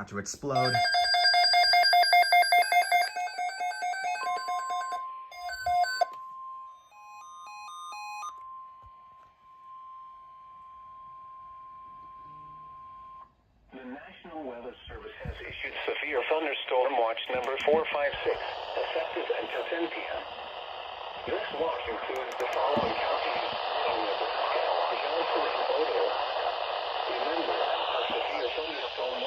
about to explode. The National Weather Service has issued severe thunderstorm watch number 456, effective until 10 p.m. This watch includes the following counties in Nebraska: Johnson and Odo. Remember, a severe thunderstorm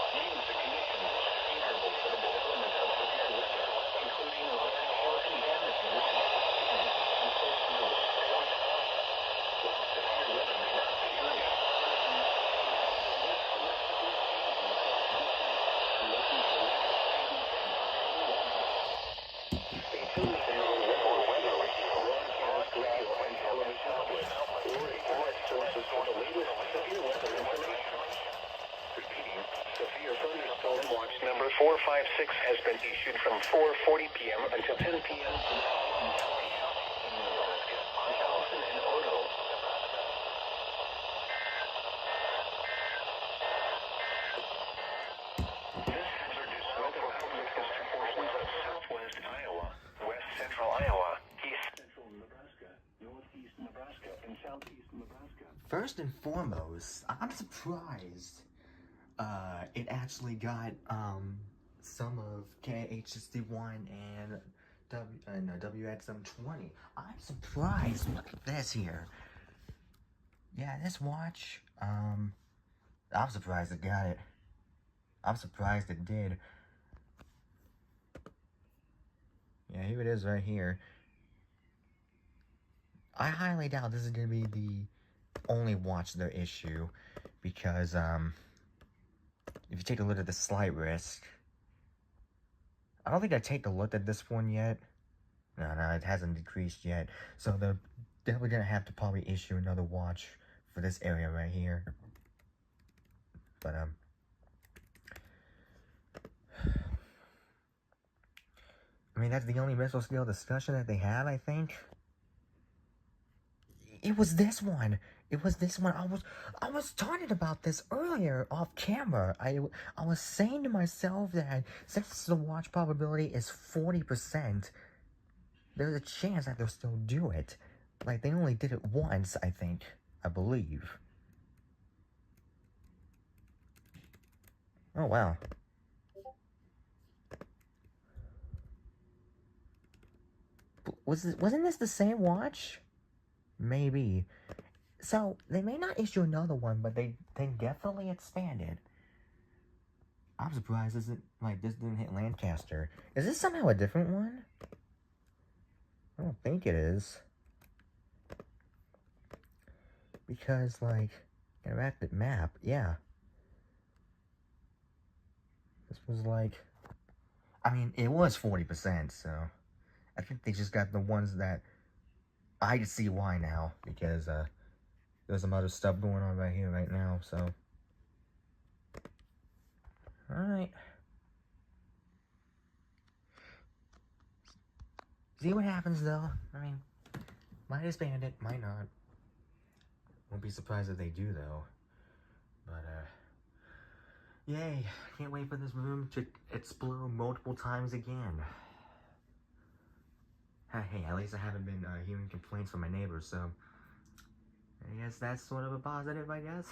means the conditions favorable for the development of severe weather, including landfall and damage in and portion of the state. While severe weather may not be serious, stay tuned to Rainfall Footage, broadcast radio and television outlets, or internet sources for the latest severe weather information. Repeating, severe thunderstorm watch number 456 has been issued from 4:40 p.m. until 10 p.m. to the following counties in Nebraska: Johnson and Odo. This hazardous weather outlook is to portions of southwest Iowa, west central Iowa, east central Nebraska, northeast Nebraska, and southeast Nebraska. First and foremost, I'm surprised it actually got some of KH61 and WX720. I'm surprised. Look at this here. Yeah, this watch, I'm surprised it got it. I'm surprised it did. Yeah, here it is right here. I highly doubt this is going to be the only watch they'll issue, because if you take a look at the slight risk, I don't think I take a look at this one yet. No, it hasn't decreased yet. So they're definitely going to have to probably issue another watch for this area right here. But I mean, that's the only mesoscale discussion that they have, I think. It was this one. It was this one. I was talking about this earlier off camera. I was saying to myself that since the watch probability is 40%, there's a chance that they'll still do it. Like, they only did it once, I think. I believe. Oh, wow. Wasn't this the same watch? Maybe. So, they may not issue another one, but they definitely expanded. I'm surprised this didn't hit Lancaster. Is this somehow a different one? I don't think it is. Because, like, interactive map, yeah. This was like, I mean, it was 40%, so I think they just got the ones that I see why now, because there's some other stuff going on right here right now, so. Alright. See what happens, though. I mean, might expand it, might not. Won't be surprised if they do, though. But, yay. Can't wait for this room to explode multiple times again. Hey, at least I haven't been hearing complaints from my neighbors, so I guess that's sort of a positive, I guess.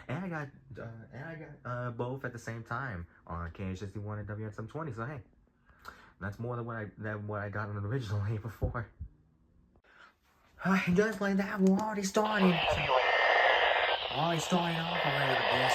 And I got both at the same time on KH61 and WX720, so hey, that's more than what I got on the originally before. Alright, just like that, we're already starting. Already starting off already with this.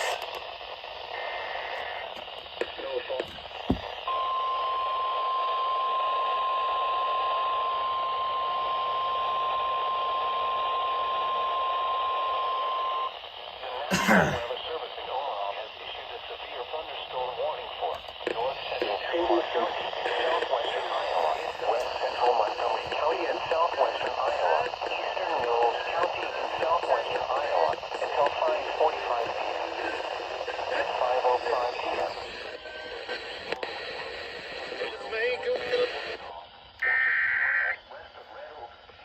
Weather Service in Omaha has issued a severe thunderstorm warning for north central Iowa County, southwestern Iowa, west central Montgomery County and southwestern Iowa, eastern Mills County and southwestern Iowa until 5:45 p.m. At 5:05 p.m.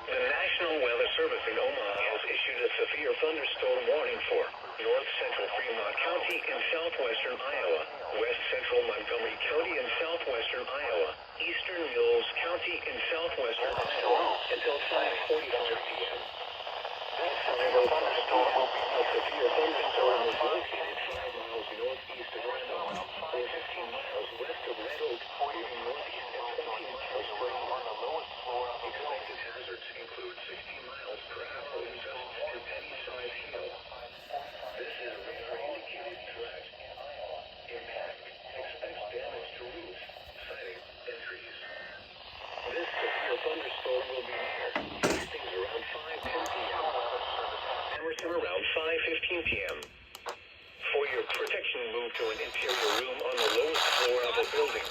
The National Weather Service in Omaha has issued a severe thunderstorm warning for north central Fremont County in southwestern Iowa, west central Montgomery County in southwestern Iowa, eastern Mills County in southwestern Iowa until 5:45 p.m. This severe thunderstorm will be a severe thunderstorm is located 5 miles northeast of Red Oak, or 15 miles west of Red Oak, moving northeast and 20 miles from on the lowest floor. Expected hazards include 60 miles per hour winds and penny-sized hail. This is radar indicated threat in Iowa. Impact. Expects damage to roofs, siding, and trees. This severe thunderstorm will be near Hastings around 5:10 p.m. Emerson around 5:15 p.m. For your protection, move to an interior room on the lowest floor of a building.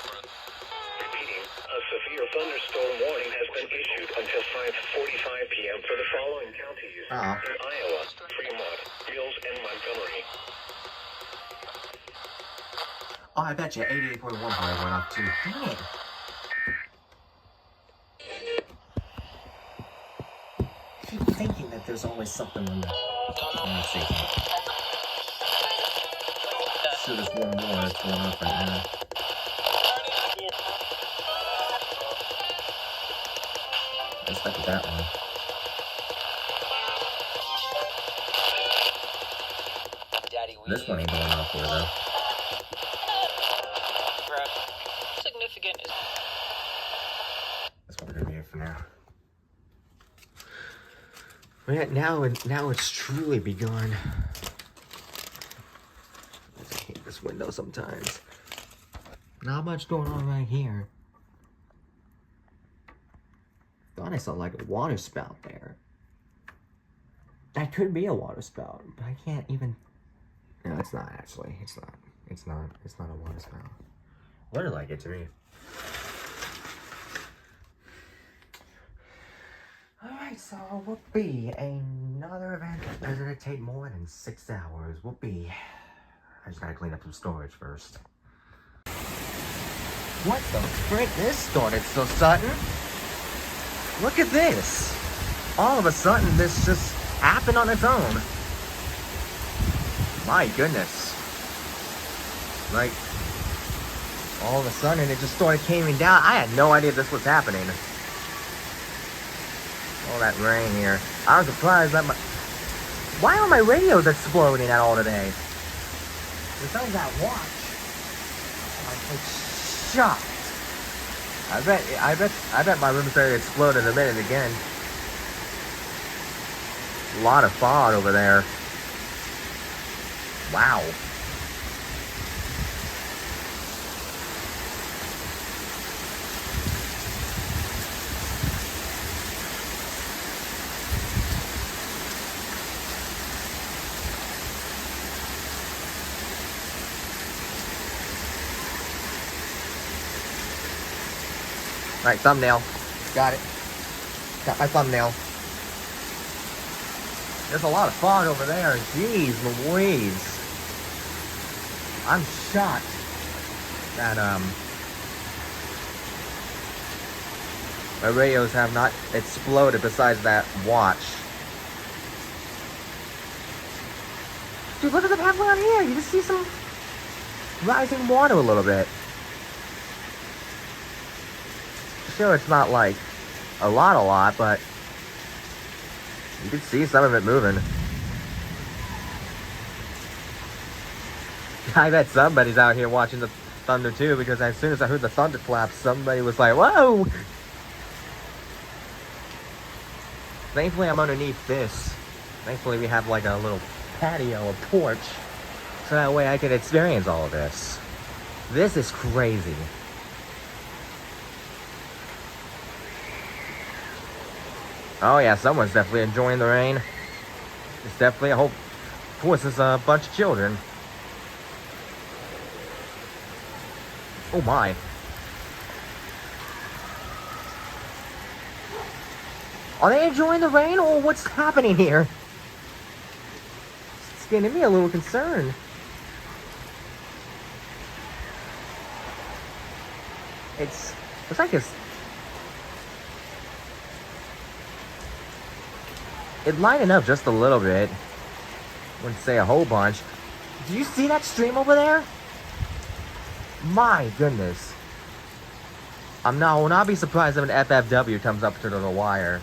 Repeating, a severe thunderstorm warning has been issued until 5:45 p.m. for the following counties in Iowa, Fremont, Mills, and Montgomery. Oh, I bet you 88.1 probably went off too. Dang it. Keep thinking that there's always something on the. Let's see. Sure, there's one more that's going off right now. I expected that one. This one ain't going off for though. Significant. That's what we're gonna be here for now. Right now it's truly begun. I hate this window sometimes. Not much going on right here. Thought I saw like a water spout there. That could be a water spout, but I can't even. No, it's not actually. It's not. It's not a water spout. What did I get to me? Alright, so whoopee. Another event that doesn't take more than 6 hours. Whoopee. I just gotta clean up some storage first. What the frick? This started so sudden. Look at this. All of a sudden, this just happened on its own. My goodness. Like, all of a sudden, it just started coming down. I had no idea this was happening. All that rain here. I was surprised that why are my radios exploding at all today? Besides that watch. I'm like shocked. I bet my room's ready to explode in a minute again. A lot of fog over there. Wow. Alright, thumbnail. Got it. Got my thumbnail. There's a lot of fog over there. Jeez Louise. I'm shocked that, my radios have not exploded besides that watch. Dude, look at the pathway on here. You just see some rising water a little bit. Sure, it's not like a lot, but you can see some of it moving. I bet somebody's out here watching the thunder too, because as soon as I heard the thunder clap, somebody was like, whoa! Thankfully, I'm underneath this. Thankfully, we have like a little patio, a porch, so that way I can experience all of this. This is crazy. Oh yeah, someone's definitely enjoying the rain. It's definitely, I hope, of course, it's a bunch of children. Oh my. Are they enjoying the rain, or what's happening here? It's getting me a little concerned. It's like it's... It lightened up just a little bit. Wouldn't say a whole bunch. Do you see that stream over there? My goodness. I will not be surprised if an FFW comes up to the wire.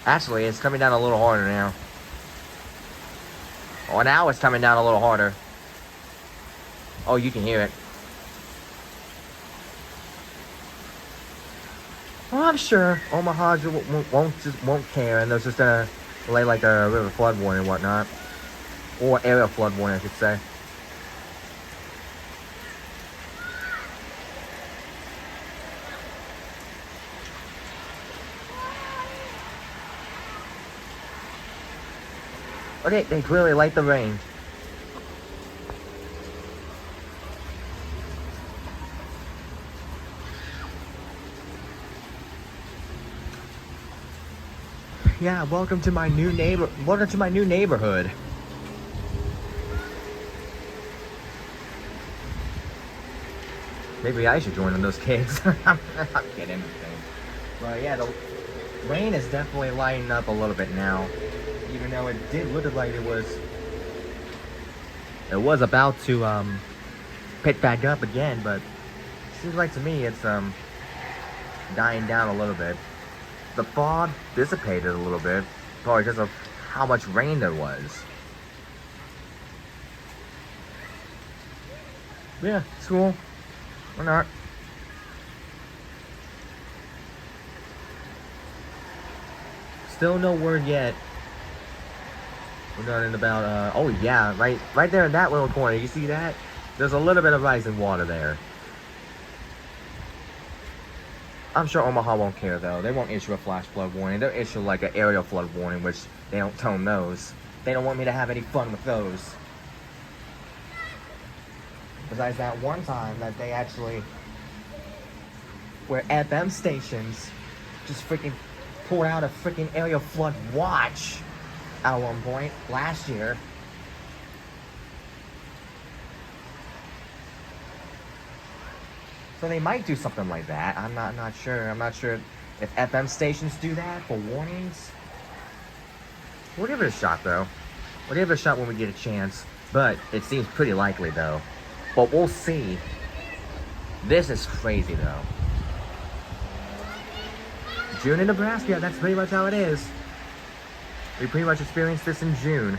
Actually, it's coming down a little harder now. Oh, now it's coming down a little harder. Oh, you can hear it. Well, I'm sure Omaha won't care, and they're just gonna lay like a river flood warning and whatnot. Or area flood warning, I should say. Okay, they clearly like the rain. Yeah, welcome to my new neighborhood. Maybe I should join those kids. I'm kidding. But yeah, the rain is definitely lighting up a little bit now. Even though it did look like it was about to pick back up again, but it seems like to me it's dying down a little bit. The fog dissipated a little bit, probably because of how much rain there was. Yeah, it's cool. Or not. Still no word yet. We're done in about, oh yeah, right there in that little corner, you see that? There's a little bit of rising water there. I'm sure Omaha won't care though. They won't issue a flash flood warning. They'll issue like an area flood warning, which they don't tone those. They don't want me to have any fun with those. Besides that one time that they actually, where FM stations just freaking pulled out a freaking area flood watch at one point last year. So they might do something like that. I'm not sure. I'm not sure if FM stations do that for warnings. We'll give it a shot though. We'll give it a shot when we get a chance. But it seems pretty likely though. But we'll see. This is crazy though. June in Nebraska, that's pretty much how it is. We pretty much experienced this in June.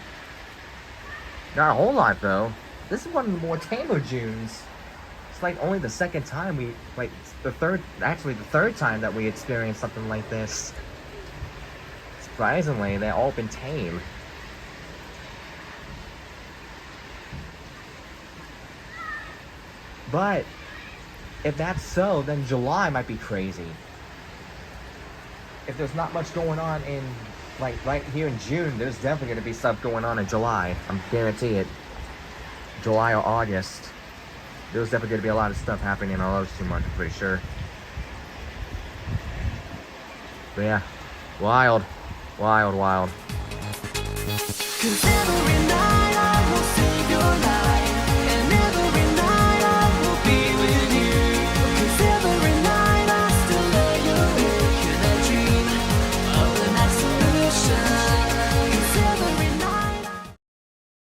Not a whole lot though. This is one of the more tamer Junes. It's like only the second time the third time that we experienced something like this. Surprisingly, they've all been tame. But if that's so, then July might be crazy. If there's not much going on in, like, right here in June, there's definitely going to be stuff going on in July. I'm guarantee it. July or August. There's definitely going to be a lot of stuff happening in all those 2 months, I'm pretty sure. But yeah, wild.